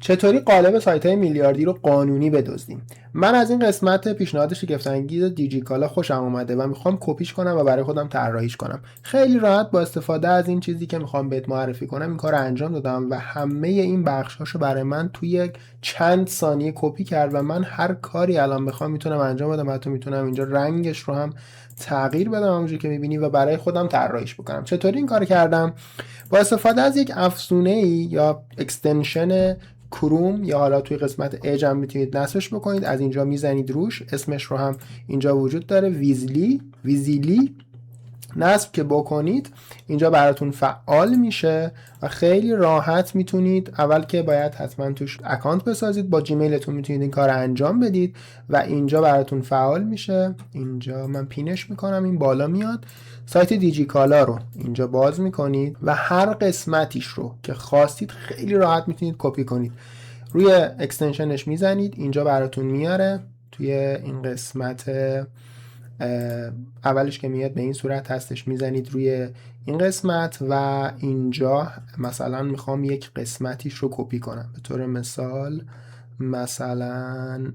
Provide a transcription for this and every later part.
چطوری قالب سایت‌های میلیاردی رو قانونی بدزدیم؟ من از این قسمت پیشنهاد شگفت‌انگیز دیجیکالا خوشم اومده و میخوام کپیش کنم و برای خودم طراحیش کنم. خیلی راحت با استفاده از این چیزی که میخوام بهت معرفی کنم این کارو انجام دادم و همه این بخشاشو برای من توی چند ثانیه کپی کرد و من هر کاری الان بخوام میتونم انجام بدم. حتی میتونم اینجا رنگش رو هم تغییر بدم همونجوری که میبینی و برای خودم طراحیش بکنم. چطوری این کارو کردم؟ با استفاده از یک افزونه‌ای یا اکستنشن کروم یا حالا توی قسمت اج هم میتونید نصبش بکنید. از اینجا میزنید روش، اسمش رو هم اینجا وجود داره، ویزیلی نصب که بکنید اینجا براتون فعال میشه و خیلی راحت میتونید، اول که باید حتما توش اکانت بسازید، با جیمیلتون میتونید این کار رو انجام بدید و اینجا براتون فعال میشه. اینجا من پینش میکنم، این بالا میاد. سایت دیجیکالا رو اینجا باز میکنید و هر قسمتیش رو که خواستید خیلی راحت میتونید کپی کنید. روی اکستنشنش میزنید، اینجا براتون میاره. توی این قسمت اولش که میاد به این صورت هستش، میزنید روی این قسمت و اینجا مثلا میخوام یک قسمتیش رو کپی کنم. به طور مثال مثلا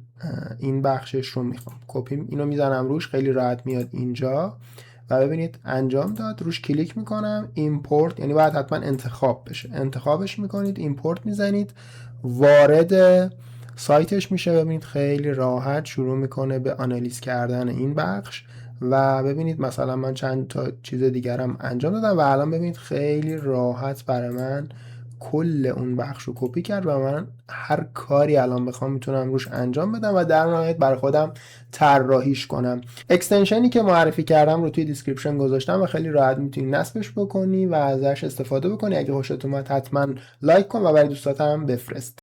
این بخشش رو میخوام کپی، اینو میزنم روش، خیلی راحت میاد اینجا و ببینید انجام داد. روش کلیک میکنم، ایمپورت، یعنی باید حتما انتخاب بشه، انتخابش میکنید، ایمپورت میزنید، وارد سایتش میشه. ببینید خیلی راحت شروع میکنه به آنالیز کردن این بخش و ببینید مثلا من چند تا چیز دیگرم انجام دادم و الان ببینید خیلی راحت برای من کل اون بخش رو کپی کرد و من هر کاری الان بخوام میتونم روش انجام بدم و در نهایت برای خودم طراحیش کنم. اکستنشنی که معرفی کردم رو توی دیسکریپشن گذاشتم و خیلی راحت میتونی نصبش بکنی و ازش استفاده بکنی. اگه خوشت اومد حتما لایک کن و برای دوستات هم بفرست.